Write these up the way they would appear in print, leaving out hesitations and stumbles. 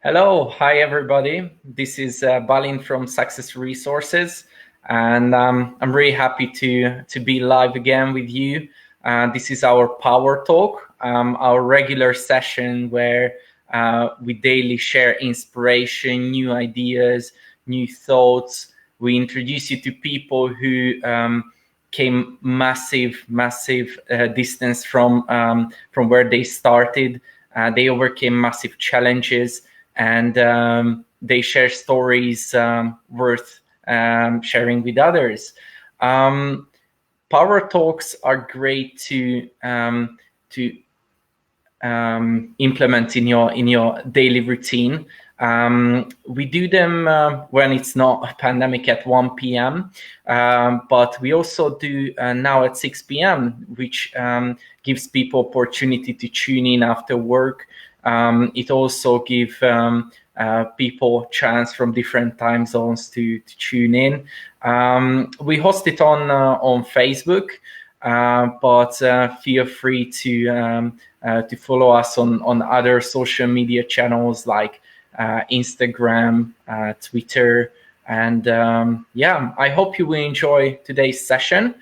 Hello, hi everybody. This is Balin from Success Resources, and I'm really happy to be live again with you. This is our Power Talk, our regular session where we daily share inspiration, new ideas, new thoughts. We introduce you to people who came massive distance from where they started. They overcame massive challenges, and they share stories worth sharing with others. Power talks are great to implement in your daily routine. We do them when it's not a pandemic at 1 p.m. But we also do now at 6 p.m., which gives people opportunity to tune in after work. It also gives people chance from different time zones to tune in. We host it on Facebook, but feel free to follow us on other social media channels like Instagram, Twitter, and I hope you will enjoy today's session,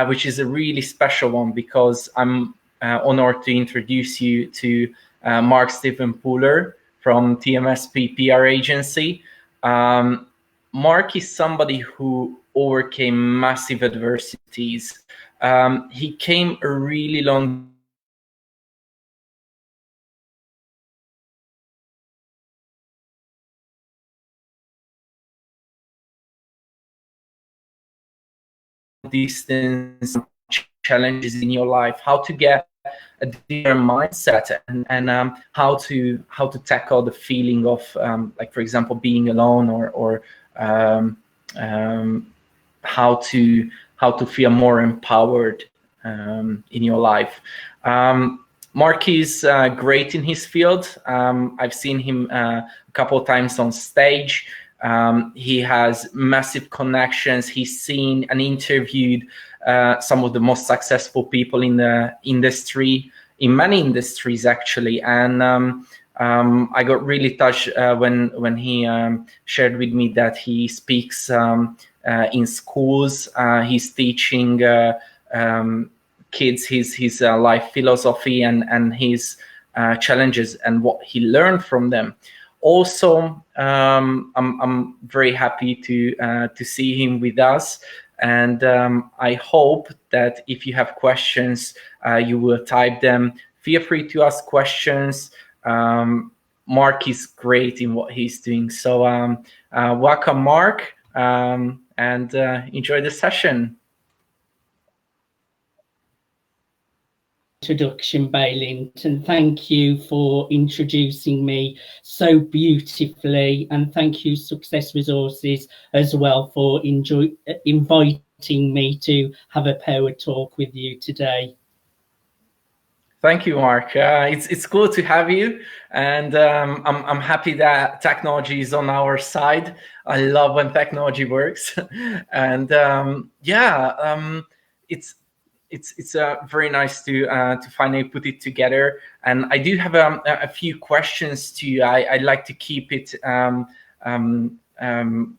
which is a really special one because I'm honored to introduce you to Mark Stephen Pooler from TMSP PR agency. Mark is somebody who overcame massive adversities. He came a really long distance challenges in your life, how to get a different mindset, and how to tackle the feeling of like, for example, being alone, or how to feel more empowered in your life. Mark is great in his field. I've seen him a couple of times on stage. He has massive connections. He's seen and interviewed some of the most successful people in the industry, in many industries actually. And I got really touched when he shared with me that he speaks in schools. He's teaching kids his life philosophy and his challenges and what he learned from them. Also, I'm very happy to see him with us, and I hope that if you have questions, you will type them. Feel free to ask questions. Mark is great in what he's doing. So welcome, Mark, and enjoy the session. Introduction, Balin, and thank you for introducing me so beautifully, and thank you Success Resources as well for inviting me to have a power talk with you today. Thank you, Mark. It's cool to have you, and I'm happy that technology is on our side. I love when technology works, and it's very nice to finally put it together. And I do have a few questions to you. I'd like to keep it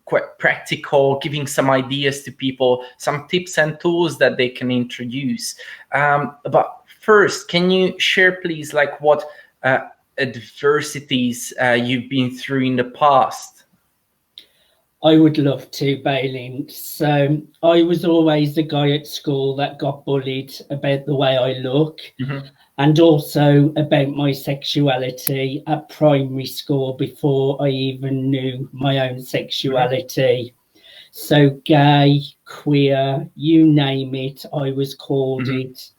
quite practical, giving some ideas to people, some tips and tools that they can introduce. But first, can you share, please, like what adversities you've been through in the past? I would love to, Balin. So I was always the guy at school that got bullied about the way I look, and also about my sexuality at primary school before I even knew my own sexuality. So gay, queer, you name it, I was called it.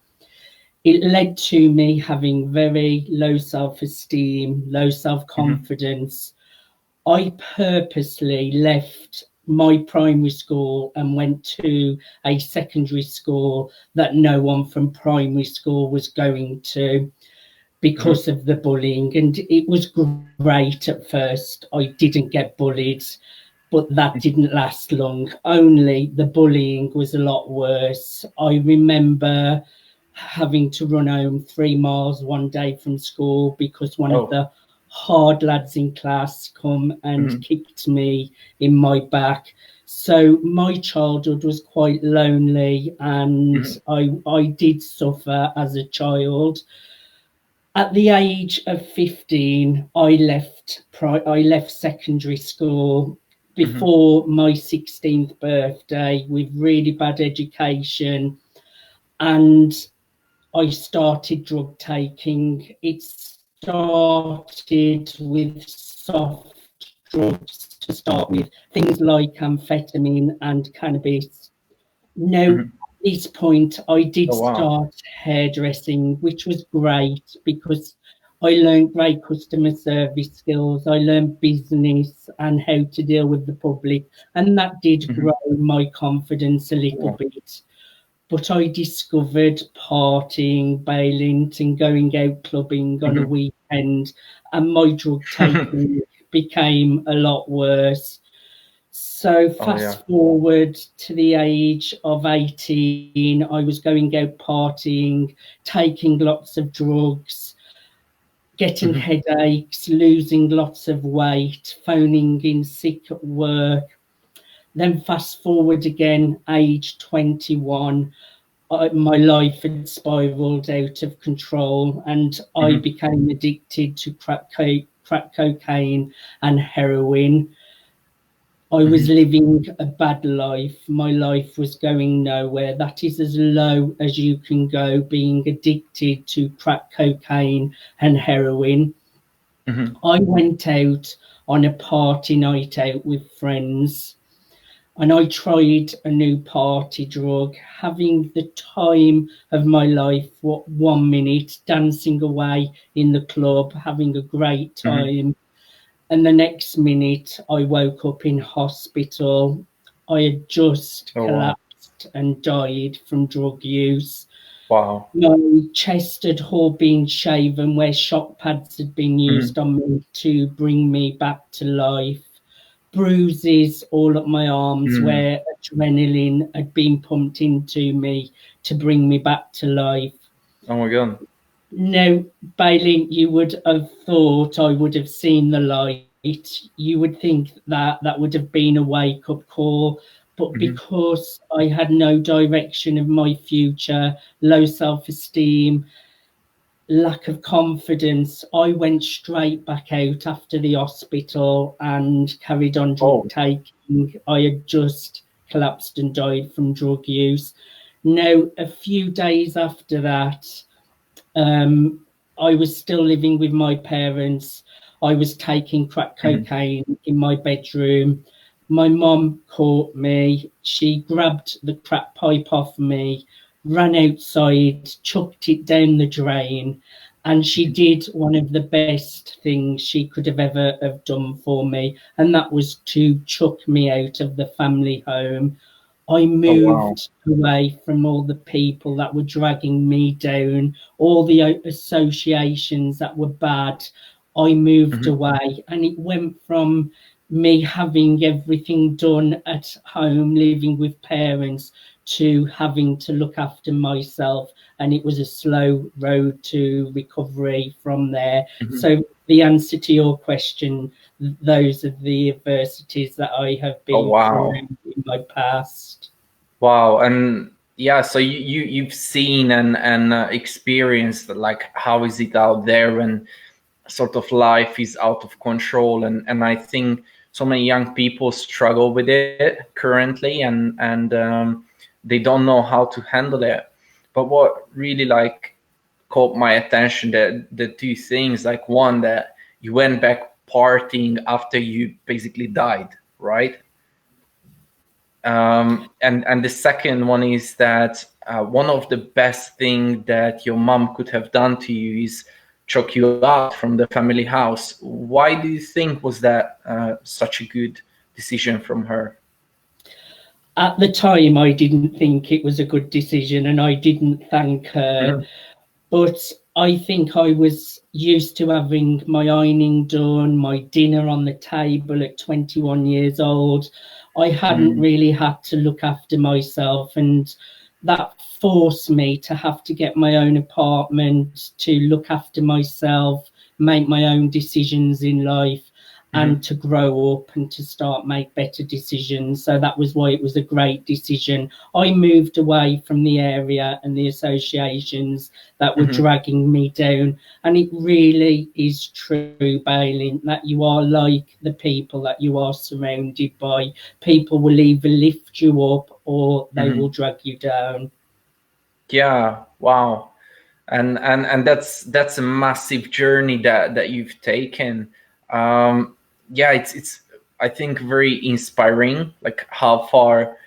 It led to me having very low self-esteem, low self-confidence. I purposely left my primary school and went to a secondary school that no one from primary school was going to because of the bullying. And it was great at first. I didn't get bullied, but that didn't last long. Only the bullying was a lot worse. I remember having to run home 3 miles one day from school because one of the hard lads in class come and kicked me in my back. So my childhood was quite lonely, and I did suffer as a child. At the age of 15, I left secondary school before my 16th birthday with really bad education, and I started drug taking. It started with soft drugs to start with, things like amphetamine and cannabis. Now, at this point, I did start hairdressing, which was great because I learned great customer service skills. I learned business and how to deal with the public, and that did grow my confidence a little bit. But I discovered partying, bailing, and going out clubbing on a weekend, and my drug taking became a lot worse. So fast forward to the age of 18, I was going out partying, taking lots of drugs, getting headaches, losing lots of weight, phoning in sick at work. Then fast forward again, age 21, my life had spiraled out of control, and I became addicted to crack cocaine and heroin. I was living a bad life. My life was going nowhere. That is as low as you can go, being addicted to crack cocaine and heroin. I went out on a party night out with friends, and I tried a new party drug, having the time of my life. What, 1 minute dancing away in the club, having a great time. And the next minute, I woke up in hospital. I had just collapsed and died from drug use. Wow. My chest had all been shaven where shock pads had been used on me to bring me back to life. Bruises all up my arms where adrenaline had been pumped into me to bring me back to life. Oh my God. Now, Bailey, you would have thought I would have seen the light. You would think that that would have been a wake-up call. But because I had no direction of my future, low self-esteem, lack of confidence, I went straight back out after the hospital and carried on drug taking. I had just collapsed and died from drug use. Now, a few days after that, I was still living with my parents. I was taking crack cocaine in my bedroom. My mum caught me. She grabbed the crack pipe off me, ran outside, chucked it down the drain, and she did one of the best things she could have ever have done for me, and that was to chuck me out of the family home. I moved away from all the people that were dragging me down, all the associations that were bad. I moved away, and it went from me having everything done at home, living with parents, to having to look after myself. And it was a slow road to recovery from there. So the answer to your question, those are the adversities that I have been through in my past. Wow. And yeah, so you've seen and experienced like how is it out there when sort of life is out of control, and I think so many young people struggle with it currently, and they don't know how to handle it. But what really like caught my attention, that the two things, like one, that you went back partying after you basically died, right? And the second one is that one of the best thing that your mom could have done to you is chuck you out from the family house. Why do you think was that such a good decision from her? At the time, I didn't think it was a good decision, and I didn't thank her. But I think I was used to having my ironing done, my dinner on the table at 21 years old. I hadn't really had to look after myself, and that forced me to have to get my own apartment, to look after myself, make my own decisions in life, and to grow up and to start make better decisions. So that was why it was a great decision. I moved away from the area and the associations that were dragging me down. And it really is true, Bailey, that you are like the people that you are surrounded by. People will either lift you up or they will drag you down. Yeah, wow. And that's a massive journey that you've taken. Yeah, it's I think very inspiring, like how far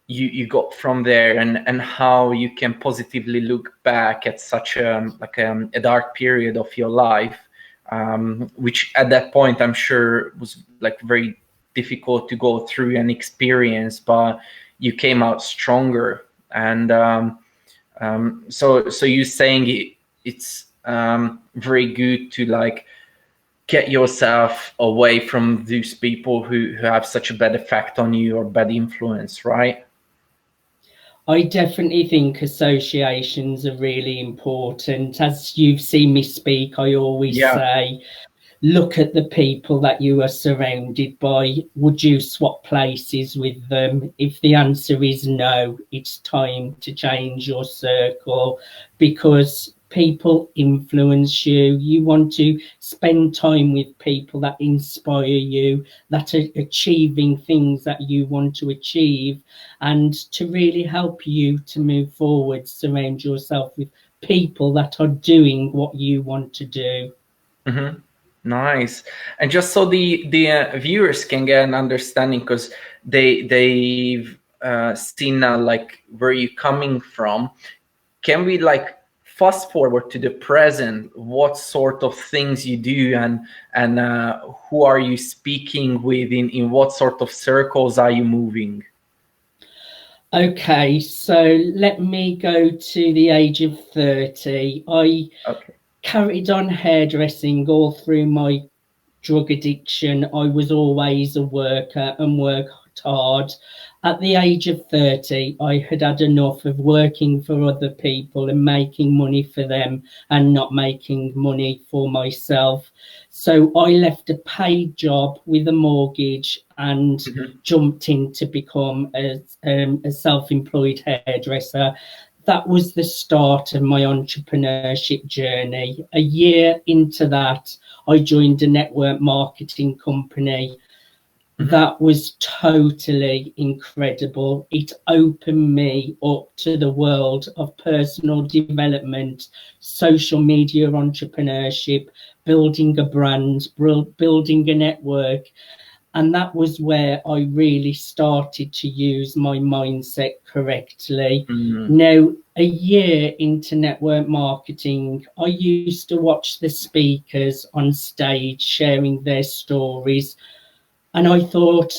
you got from there, and how you can positively look back at such a dark period of your life, which at that point I'm sure was like very difficult to go through and experience, but you came out stronger. And so you're saying it's very good to like get yourself away from those people who have such a bad effect on you or bad influence, right? I definitely think associations are really important. As you've seen me speak, I always say, look at the people that you are surrounded by. Would you swap places with them? If the answer is no, it's time to change your circle, because people influence you. You want to spend time with people that inspire you, that are achieving things that you want to achieve. And to really help you to move forward, surround yourself with people that are doing what you want to do. Nice. And just so the viewers can get an understanding, because they've seen like where you're coming from, can we like fast forward to the present? What sort of things you do, and who are you speaking with? In what sort of circles are you moving? Okay, so let me go to the age of 30. I carried on hairdressing all through my drug addiction. I was always a worker and worked hard. At the age of 30, I had had enough of working for other people and making money for them and not making money for myself. So I left a paid job with a mortgage and jumped in to become a self-employed hairdresser. That was the start of my entrepreneurship journey. A year into that, I joined a network marketing company. That was totally incredible. It opened me up to the world of personal development, social media entrepreneurship, building a brand, building a network. And that was where I really started to use my mindset correctly. Now, a year into network marketing, I used to watch the speakers on stage sharing their stories. And I thought,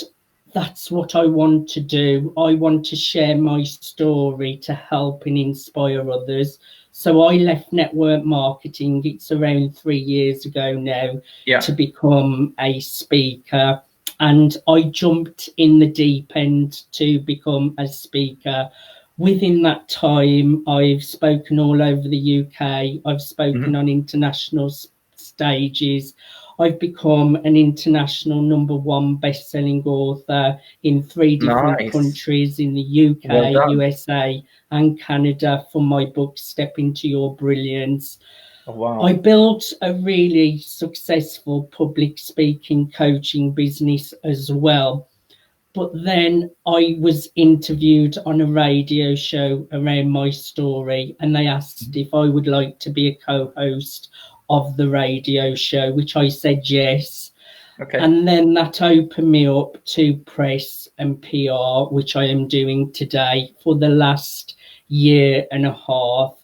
that's what I want to do. I want to share my story to help and inspire others. So I left network marketing, it's around 3 years ago now, to become a speaker. And I jumped in the deep end to become a speaker. Within that time, I've spoken all over the UK. I've spoken on international stages. I've become an international #1 best-selling author in 3 different countries, in the UK, USA, and Canada, for my book, Step Into Your Brilliance. I built a really successful public speaking coaching business as well. But then I was interviewed on a radio show around my story, and they asked if I would like to be a co-host of the radio show, which I said yes. And then that opened me up to press and PR, which I am doing today for the last year and a half.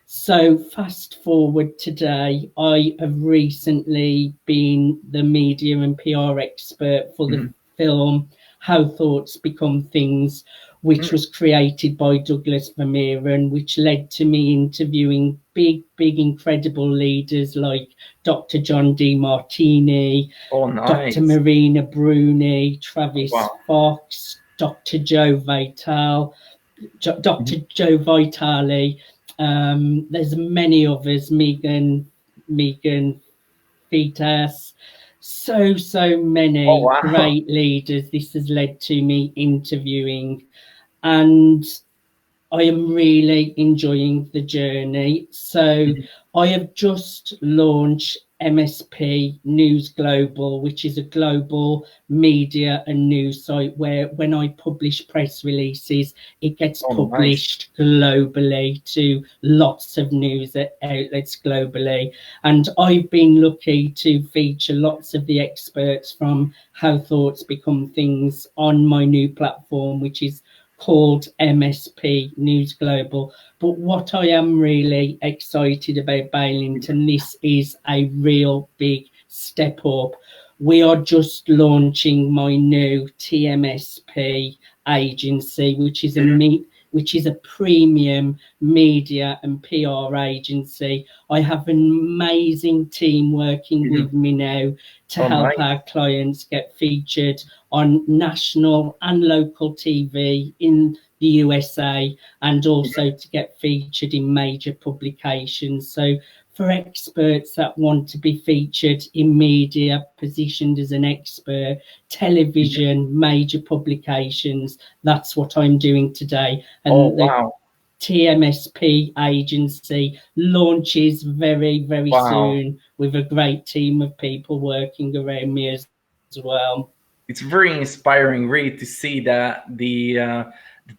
So fast forward today, I have recently been the media and PR expert for the film How Thoughts Become Things, which was created by Douglas Vermeeren, which led to me interviewing big, incredible leaders like Dr. John Demartini, Dr. Marina Bruni, Travis Fox, Dr. Joe Vitale, Joe Vitale. There's many others, Megan Vitas, so Oh many wow. great leaders this has led to me interviewing, and I am really enjoying the journey. So Mhm. I have just launched MSP News Global, which is a global media and news site where when I publish press releases, it gets Oh nice. published globally to lots of news outlets globally. And I've been lucky to feature lots of the experts from How Thoughts Become Things on my new platform, which is called MSP News Global. But what I am really excited about, Bailint, and this is a real big step up, we are just launching my new TMSP agency, Mhm. which is a premium media and PR agency. I have an amazing team working Mhm. with me now to Oh help nice. our clients get featured on national and local TV in the USA, and also to get featured in major publications. So for experts that want to be featured in media, positioned as an expert, Mhm. television, major publications, that's what I'm doing today. Oh And the wow. TMSP agency launches very Wow. soon with a great team of people working around me as well. It's very inspiring, really, to see that the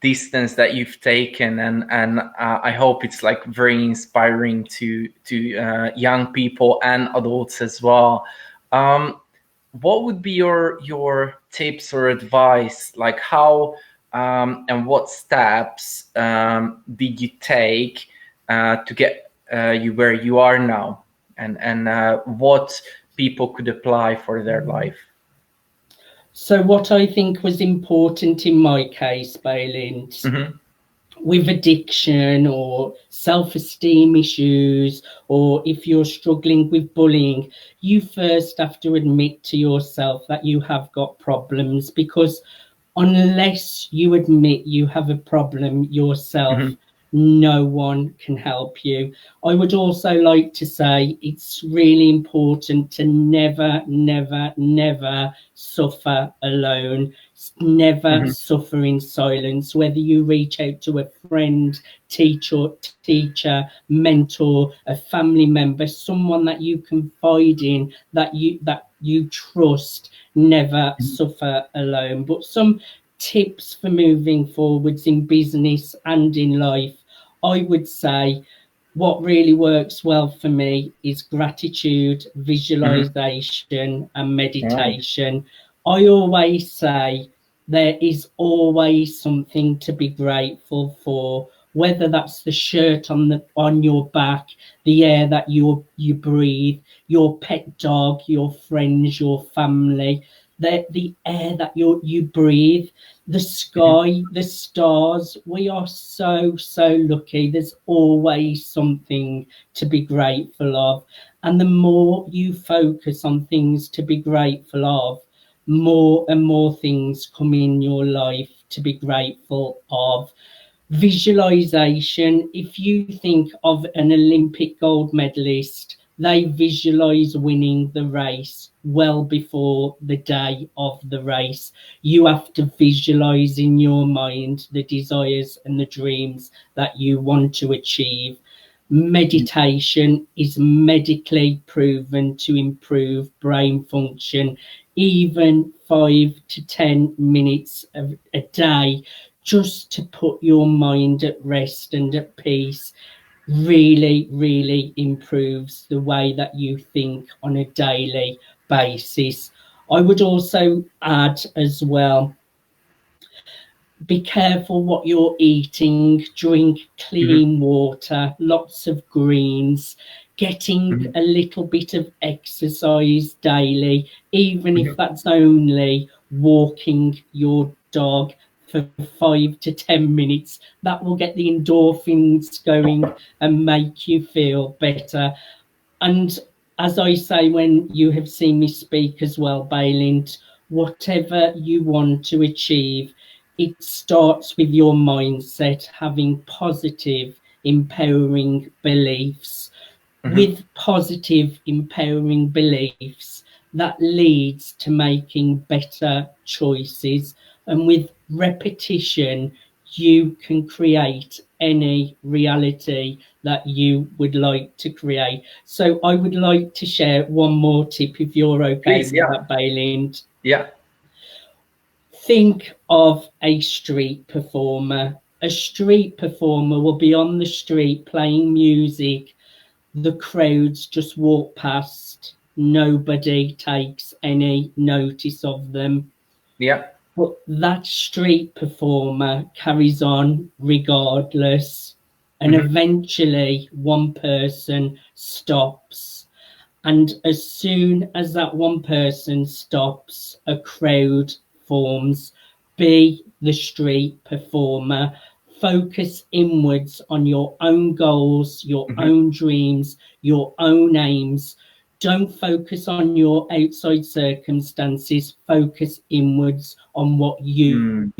distance that you've taken, and I hope it's like very inspiring to young people and adults as well. Um, what would be your tips or advice, like how and what steps did you take to get you where you are now, and what people could apply for their life? So what I think was important in my case, Bailint, Hmm. with addiction or self-esteem issues, or if you're struggling with bullying, you first have to admit to yourself that you have got problems, because unless you admit you have a problem yourself, Hmm. no one can help you. I would also like to say it's really important to never suffer alone. Never Hmm. suffer in silence. Whether you reach out to a friend, teacher, mentor, a family member, someone that you confide in, that you trust, never suffer alone. But some tips for moving forwards in business and in life, I would say what really works well for me is gratitude, Hmm. visualization, and Oh. meditation. I always say there is always something to be grateful for, whether that's the shirt on your back, the air that you breathe, your pet dog, your friends, your family, the air that you breathe, the Hmm. sky, the stars. We are so lucky. There's always something to be grateful of. And the more you focus on things to be grateful of, more and more things come in your life to be grateful of. Visualization, if you think of an Olympic gold medalist, they visualize winning the race well before the day of the race. You have to visualize in your mind the desires and the dreams that you want to achieve. Meditation is medically proven to improve brain function. Even 5 to 10 minutes a day, just to put your mind at rest and at peace, really improves the way that you think on a daily basis. I would also add as well, be careful what you're eating, drink Hmm. clean water, lots of greens, getting Hmm. a little bit of exercise daily, even if Hmm. that's only walking your dog for 5 to 10 minutes. That will get the endorphins going and make you feel better. And as I say, when you have seen me speak as well, Bailint, whatever you want to achieve, it starts with your mindset, having positive, empowering beliefs. with positive, empowering beliefs that leads to making better choices. And with repetition, you can create any reality that you would like to create. So I would like to share one more tip, if you're okay Please, with yeah. that, Baylind. Yeah. Think of a street performer. A street performer will be on the street playing music. The crowds just walk past. Nobody takes any notice of them. Yeah. But that street performer carries on regardless. And eventually, one person stops. And as soon as that one person stops, a crowd forms. Be the street performer. Focus inwards on your own goals, your own dreams, your own aims. Don't focus on your outside circumstances. Focus inwards on what you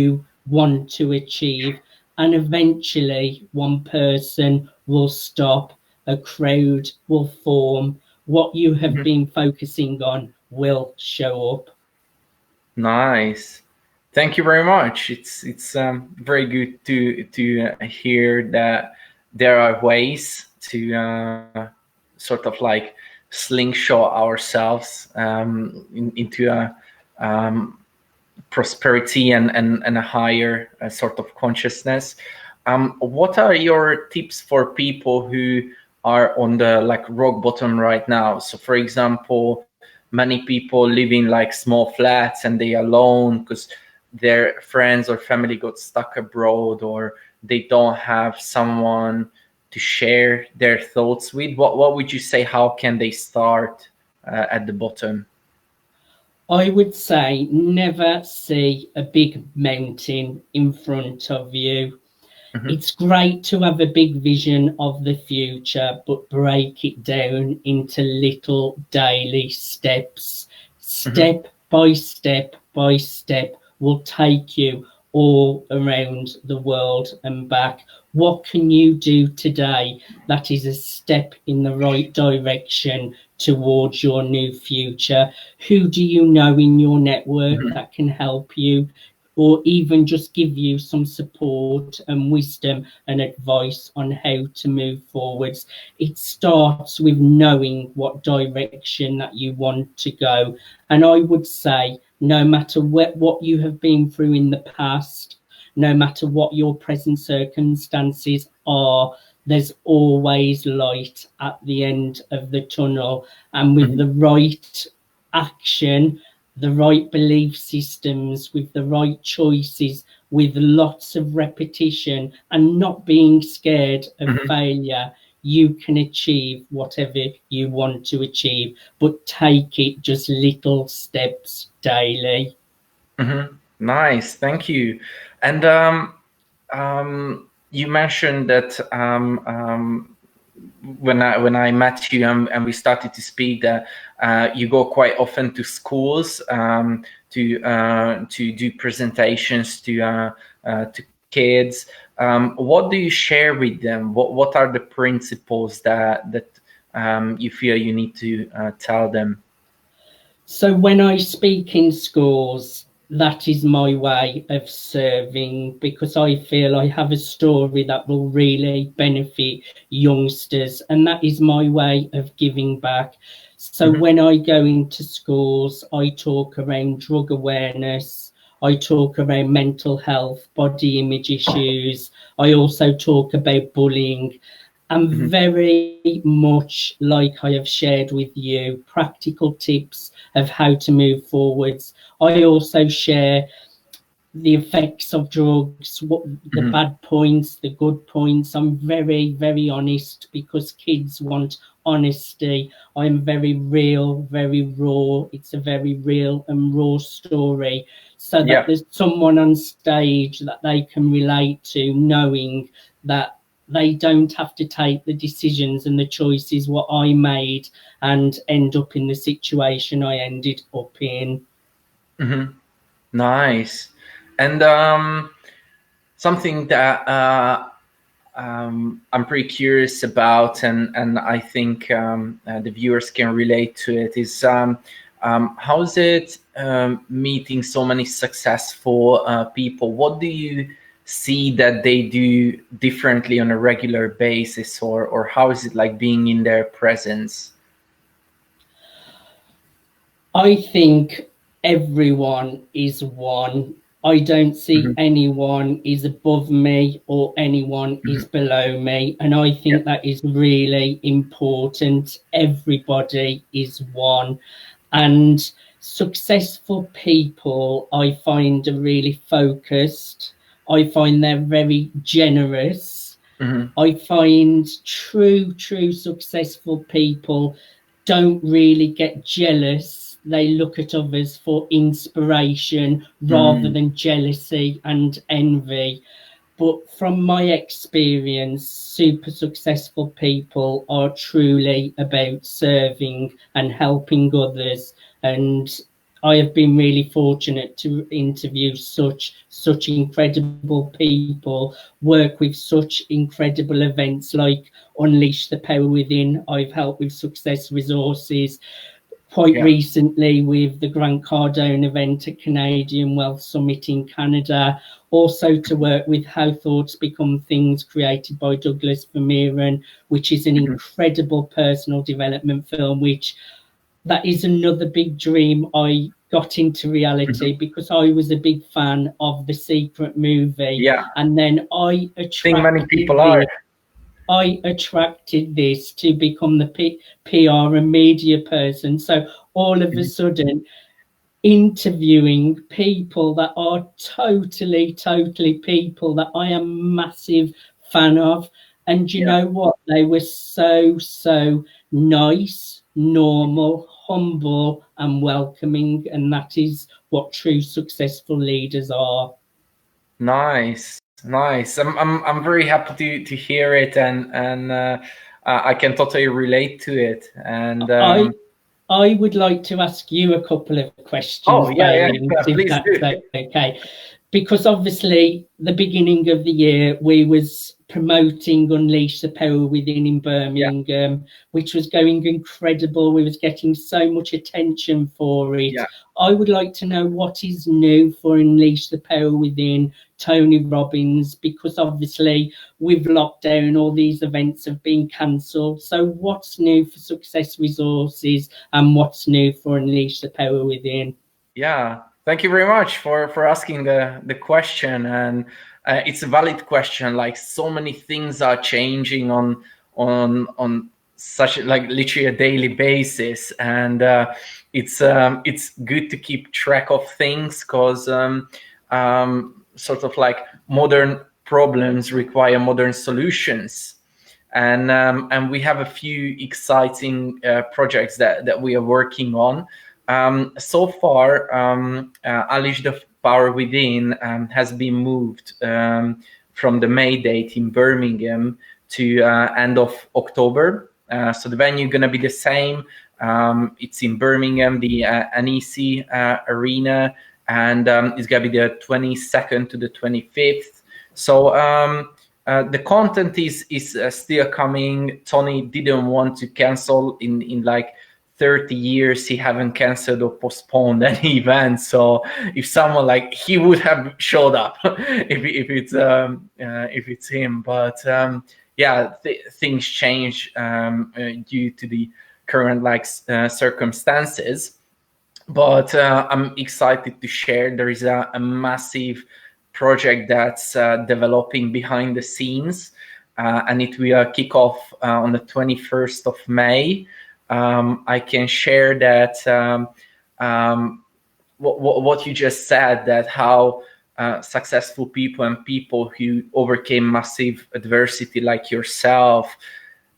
want to achieve. And eventually, one person will stop, a crowd will form. What you have been focusing on will show up. Nice. Thank you very much. It's very good to hear that there are ways to sort of like slingshot ourselves into a prosperity and a higher sort of consciousness. What are your tips for people who are on the like rock bottom right now? So, for example, many people live in like small flats and they are alone because their friends or family got stuck abroad, or they don't have someone to share their thoughts with. What would you say? How can they start at the bottom? I would say never see a big mountain in front of you. It's great to have a big vision of the future, but break it down into little daily steps. Step by step by step will take you all around the world and back. What can you do today that is a step in the right direction towards your new future? Who do you know in your network that can help you, or even just give you some support and wisdom and advice on how to move forwards? It starts with knowing what direction that you want to go. And I would say, no matter what you have been through in the past, no matter what your present circumstances are, there's always light at the end of the tunnel. And with the right action, the right belief systems, with the right choices, with lots of repetition and not being scared of failure, you can achieve whatever you want to achieve, but take it just little steps daily. Nice, thank you. And you mentioned that when I met you and we started to speak, that you go quite often to schools to do presentations to kids. What do you share with them? What are the principles that you feel you need to tell them? So when I speak in schools, that is my way of serving, because I feel I have a story that will really benefit youngsters, and that is my way of giving back. So when I go into schools, I talk around drug awareness, I talk around mental health, body image issues. I also talk about bullying. And very much like I have shared with you, practical tips of how to move forwards. I also share the effects of drugs, what the bad points, the good points. I'm very, very honest because kids want honesty. I'm very real, very raw. It's a very real and raw story, so that there's someone on stage that they can relate to, knowing that they don't have to take the decisions and the choices what I made and end up in the situation I ended up in. Nice. And something that I'm pretty curious about, and I think the viewers can relate to it, is how is it meeting so many successful people? What do you see that they do differently on a regular basis, or how is it like being in their presence? I think everyone is one. I don't see anyone is above me or anyone is below me. And I think that is really important. Everybody is one. And successful people, I find, are really focused. I find they're very generous. I find true successful people don't really get jealous. They look at others for inspiration rather than jealousy and envy. But from my experience, super successful people are truly about serving and helping others. And I have been really fortunate to interview such incredible people, work with such incredible events like Unleash the Power Within. I've helped with Success Resources quite recently with the Grant Cardone event at Canadian Wealth Summit in Canada. Also to work with How Thoughts Become Things, created by Douglas Vermeeren, which is an incredible personal development film, which that is another big dream I got into reality because I was a big fan of The Secret movie. And then I attracted this to become the PR and media person. So all of a sudden, interviewing people that are totally people that I am massive fan of. And you know what? They were so nice, normal, humble and welcoming. And that is what true successful leaders are. Nice. I'm very happy to hear it, and I can totally relate to it. And I would like to ask you a couple of questions, please if that's okay. Because obviously the beginning of the year we was promoting Unleash the Power Within in Birmingham, which was going incredible. We was getting so much attention for it. I would like to know what is new for Unleash the Power Within, Tony Robbins, because obviously with lockdown all these events have been cancelled. So what's new for Success Resources and what's new for Unleash the Power Within? Thank you very much for asking the question, and it's a valid question. Like, so many things are changing on such like literally a daily basis, and it's good to keep track of things, because sort of like modern problems require modern solutions. And we have a few exciting projects that we are working on. So far, Unleash the Power Within has been moved from the May date in Birmingham to end of October. So the venue is going to be the same. It's in Birmingham, the NEC Arena, and it's going to be the 22nd to the 25th. So the content is still coming. Tony didn't want to cancel in like 30 years. He haven't canceled or postponed any event. So if someone like, he would have showed up if it's him. But things change due to the current circumstances. But I'm excited to share there is a massive project that's developing behind the scenes, and it will kick off on the 21st of May. I can share that what you just said, that how successful people and people who overcame massive adversity like yourself,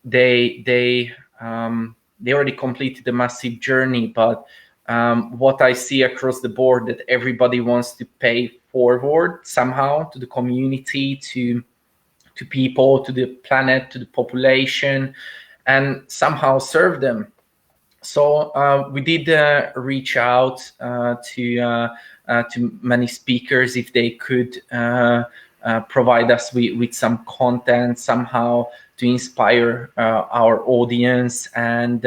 they already completed a massive journey. But what I see across the board, that everybody wants to pay forward somehow to the community, to people, to the planet, to the population, and somehow serve them. So we did reach out to many speakers if they could provide us with some content somehow to inspire our audience. And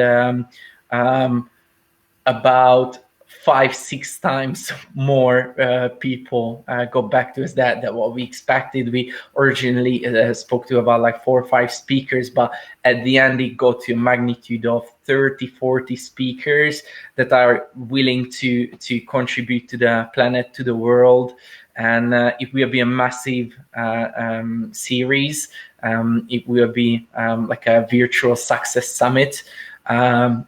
about 5-6 times more people got back to us that what we expected. We originally spoke to about like 4 or 5 speakers, but at the end it got to a magnitude of 30-40 speakers that are willing to contribute to the planet, to the world. And it will be a massive series. It will be like a virtual success summit. I'm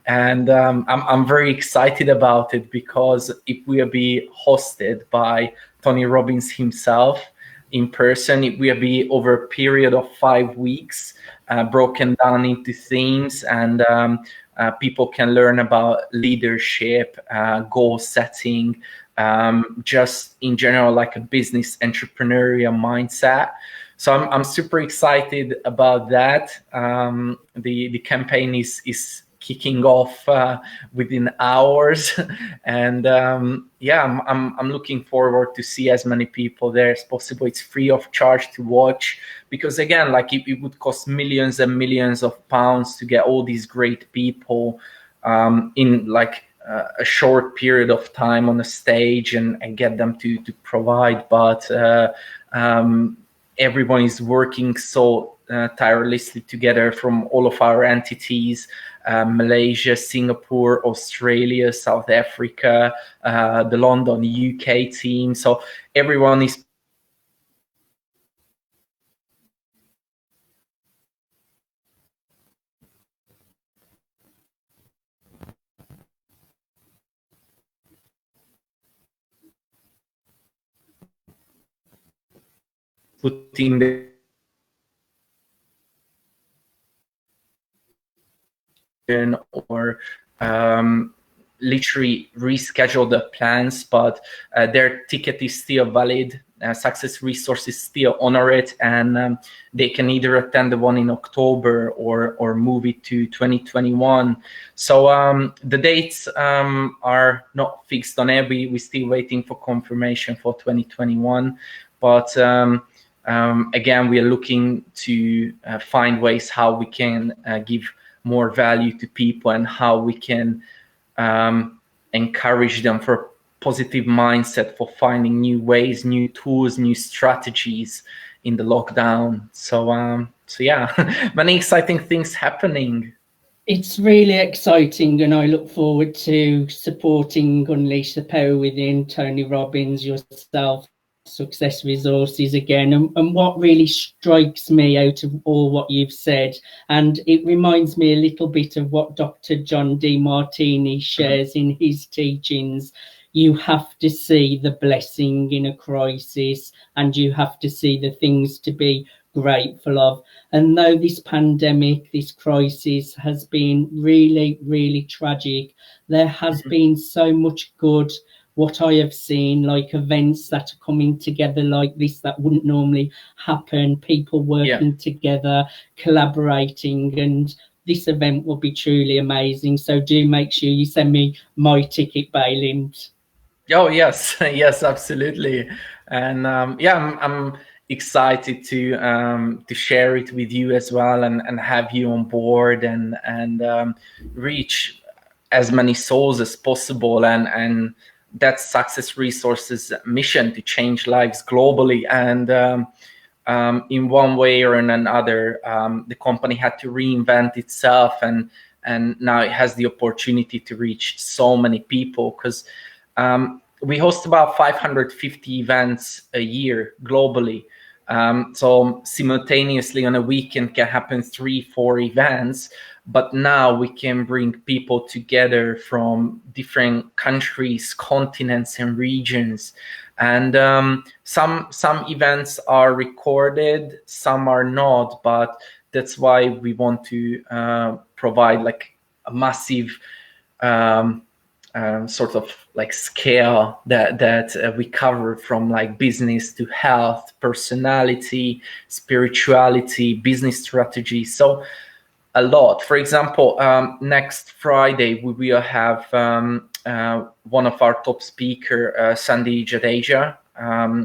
very excited about it because it will be hosted by Tony Robbins himself in person. It will be over a period of 5 weeks, broken down into themes, and people can learn about leadership, goal setting, just in general, like a business entrepreneurial mindset. So I'm super excited about that. The campaign is kicking off within hours, and I'm looking forward to see as many people there as possible. It's free of charge to watch, because again, like it would cost millions and millions of pounds to get all these great people in like a short period of time on a stage and get them to provide. But everyone is working so tirelessly together from all of our entities, Malaysia, Singapore, Australia, South Africa, the London, UK team. So everyone is putting the or literally reschedule the plans, but their ticket is still valid. Success Resources still honor it, and they can either attend the one in October or move it to 2021. So the dates are not fixed on it. We're still waiting for confirmation for 2021, but again, we are looking to find ways how we can give more value to people and how we can encourage them for a positive mindset, for finding new ways, new tools, new strategies in the lockdown. So yeah, many exciting things happening. It's really exciting, and I look forward to supporting Unleash the Power Within, Tony Robbins, yourself, Success Resources again. And what really strikes me out of all what you've said, and it reminds me a little bit of what Dr. John Demartini shares in his teachings. You have to see the blessing in a crisis, and you have to see the things to be grateful of. And though this pandemic, this crisis has been really, really tragic, there has been so much good. What I have seen, like events that are coming together like this that wouldn't normally happen, people working together, collaborating, and this event will be truly amazing. So do make sure you send me my ticket, Baylind. Oh yes, yes, absolutely. And I'm excited to share it with you as well, and have you on board, and reach as many souls as possible, and that's Success Resources mission, to change lives globally. And in one way or in another, the company had to reinvent itself, and now it has the opportunity to reach so many people, because we host about 550 events a year globally. So simultaneously on a weekend can happen 3-4 events, but now we can bring people together from different countries, continents, and regions. And some events are recorded, some are not, but that's why we want to provide like a massive sort of like scale that we cover, from like business to health, personality, spirituality, business strategy. So a lot. For example, next Friday we will have one of our top speaker, Sandy Jadeja,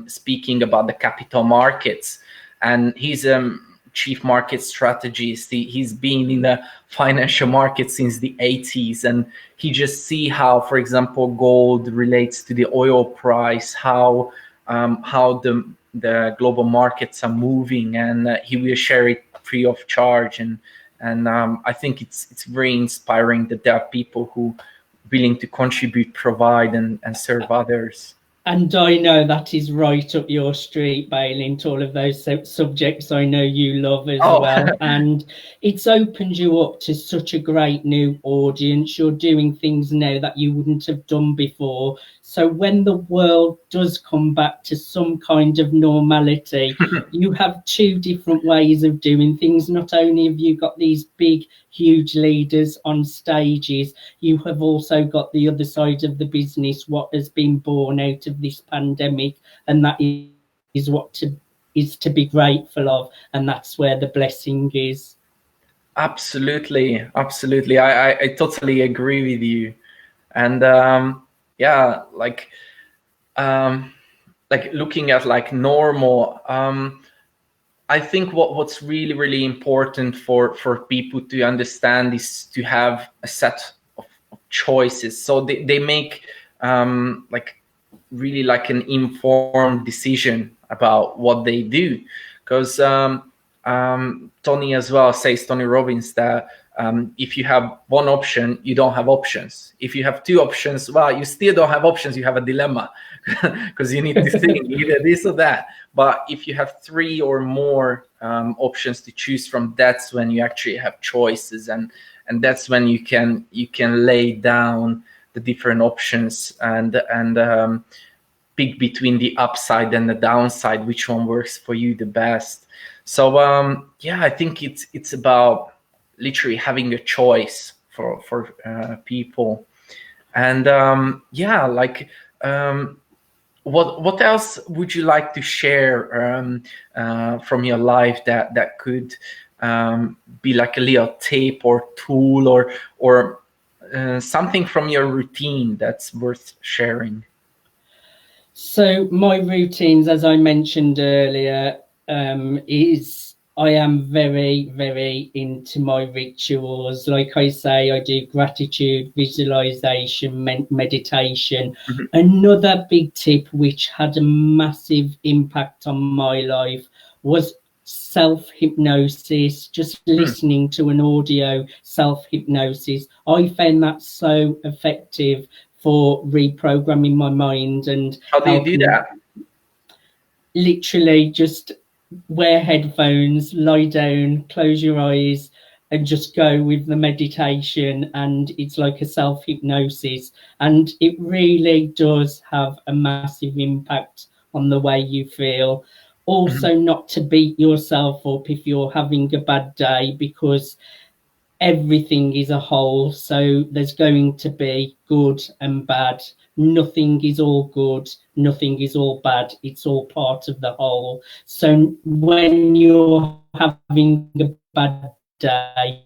speaking about the capital markets, and he's chief market strategist. He's been in the financial market since the 80s, and he just see how, for example, gold relates to the oil price, how the global markets are moving, and he will share it free of charge. And I think it's very inspiring that there are people who willing to contribute, provide, and serve others. And I know that is right up your street, Bailey, to all of those subjects I know you love as well. And it's opened you up to such a great new audience. You're doing things now that you wouldn't have done before. So when the world does come back to some kind of normality, you have two different ways of doing things. Not only have you got these big, huge leaders on stages, you have also got the other side of the business, what has been born out of this pandemic, and that is what is to be grateful of, and that's where the blessing is. Absolutely. I totally agree with you. And yeah, like looking at like normal, I think what's really important for people to understand is to have a set of choices, so they make like really like an informed decision about what they do. Because Tony as well says, Tony Robbins, that if you have one option, you don't have options. If you have two options, well, you still don't have options, you have a dilemma, because you need to think either this or that. But if you have three or more options to choose from, that's when you actually have choices, and that's when you can lay down the different options and pick between the upside and the downside, which one works for you the best. So yeah, I think it's about literally having a choice for people. And yeah, like what else would you like to share from your life that could be like a little tip or tool or something from your routine that's worth sharing? So my routines, as I mentioned earlier, is I am very into my rituals. Like I say, I do gratitude, visualization, meditation. Mm-hmm. Another big tip which had a massive impact on my life was self-hypnosis, just listening to an audio self-hypnosis. I found that so effective for reprogramming my mind. And how do you do that? Literally just wear headphones, lie down, close your eyes, and just go with the meditation. And it's like a self-hypnosis, and it really does have a massive impact on the way you feel. Also, not to beat yourself up if you're having a bad day, because everything is a whole, so there's going to be good and bad. Nothing is all good, nothing is all bad, it's all part of the whole. So when you're having a bad day,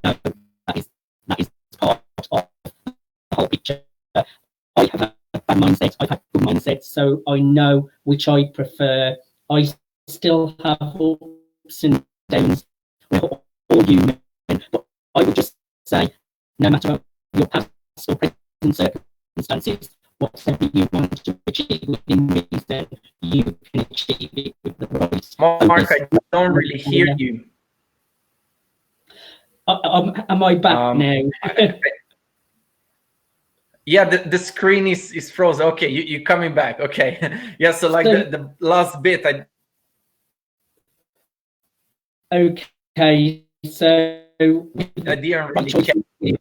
that is part of the whole picture. I have a bad mindset, I've had good mindsets, so I know which I prefer. I still have ups and downs, we're all human. But I would just say, no matter your past or present circumstances, whatever you want to achieve within reason, you can achieve it with the right. Mark, I don't really hear you. Am I back now? Yeah, the screen is frozen. Okay, you're coming back. Okay. Yeah, so like the last bit. Okay, so I didn't really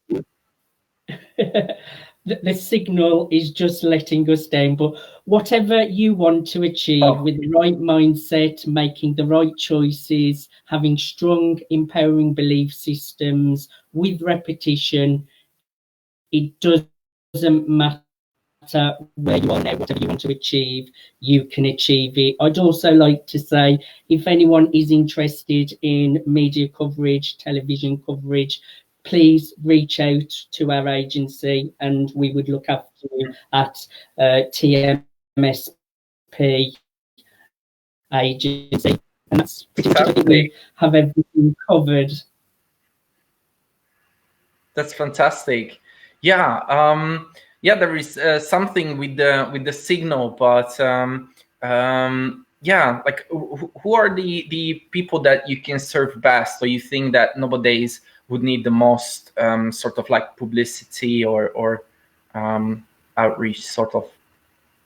the signal is just letting us down, but whatever you want to achieve with the right mindset, making the right choices, having strong, empowering belief systems with repetition, it doesn't matter where you are now. Whatever you want to achieve, you can achieve it. I'd also like to say, if anyone is interested in media coverage, television coverage, please reach out to our agency and we would look after you at TMS agency, and that's pretty much it. I think we have everything covered. That's fantastic. Yeah, yeah. There is something with the signal, but yeah, like who are the people that you can serve best, or you think that nowadays would need the most sort of like publicity or outreach sort of?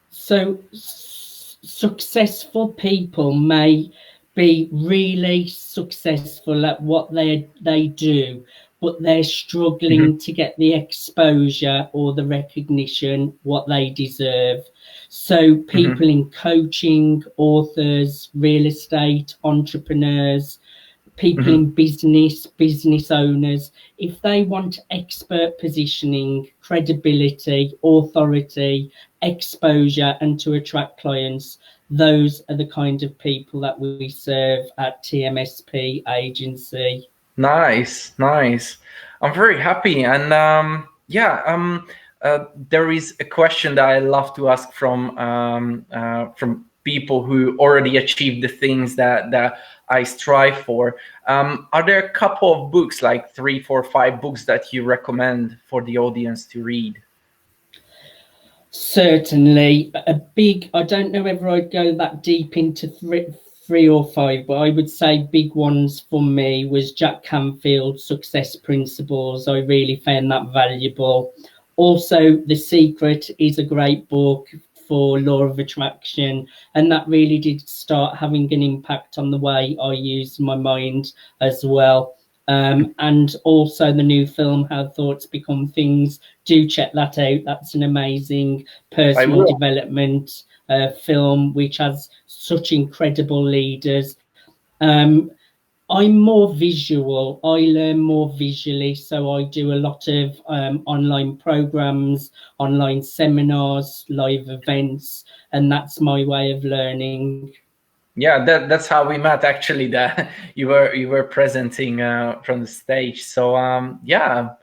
So successful people may be really successful at what they do, but they're struggling to get the exposure or the recognition what they deserve. So people in coaching, authors, real estate, entrepreneurs, people in business owners, if they want expert positioning, credibility, authority, exposure, and to attract clients, those are the kind of people that we serve at TMSP agency. Nice, nice. I'm very happy, and yeah, there is a question that I love to ask from people who already achieved the things that I strive for. Are there a couple of books, like 3, 4, 5 books that you recommend for the audience to read? Certainly, I don't know whether I'd go that deep into three or five, but I would say big ones for me was Jack Canfield's Success Principles. I really found that valuable. Also, The Secret is a great book for law of attraction, and that really did start having an impact on the way I use my mind as well. And also the new film How Thoughts Become Things. Do check that out. That's an amazing personal development film which has such incredible leaders. I'm more visual. I learn more visually, so I do a lot of online programs, online seminars, live events, and that's my way of learning. Yeah, that's how we met, actually. That you were presenting from the stage. So yeah,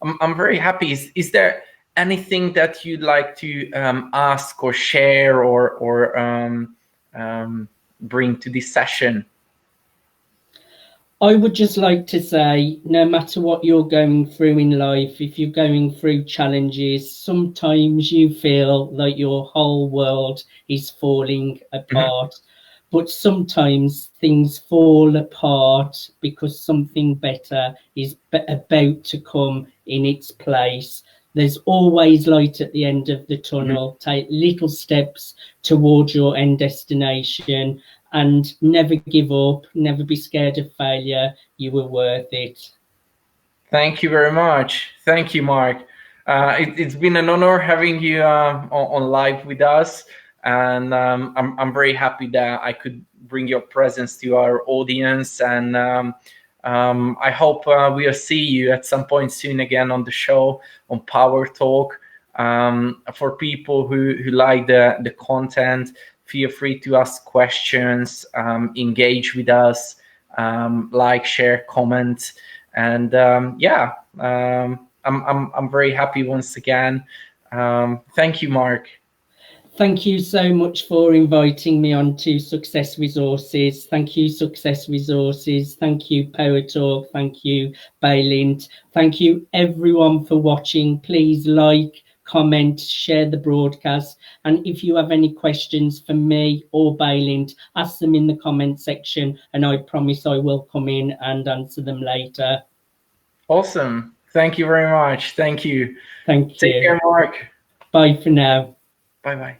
I'm very happy. Is there anything that you'd like to ask or share or bring to this session? I would just like to say, no matter what you're going through in life, if you're going through challenges, sometimes you feel like your whole world is falling apart. But sometimes things fall apart because something better is about to come in its place. There's always light at the end of the tunnel. Take little steps towards your end destination and never give up, never be scared of failure. You were worth it. Thank you very much. Thank you, Mark. It's been an honor having you on live with us. And I'm very happy that I could bring your presence to our audience. And I hope we'll see you at some point soon again on the show, on Power Talk. For people who like the content, feel free to ask questions, engage with us, like, share, comment. And yeah, I'm very happy once again. Thank you, Mark. Thank you so much for inviting me on to Success Resources. Thank you, Success Resources. Thank you, Power Talk. Thank you, Baylint. Thank you, everyone, for watching. Please like, comment, share the broadcast. And if you have any questions for me or Baylint, ask them in the comment section, and I promise I will come in and answer them later. Awesome. Thank you very much. Thank you. Thank you. Take care, Mark. Bye for now. Bye-bye.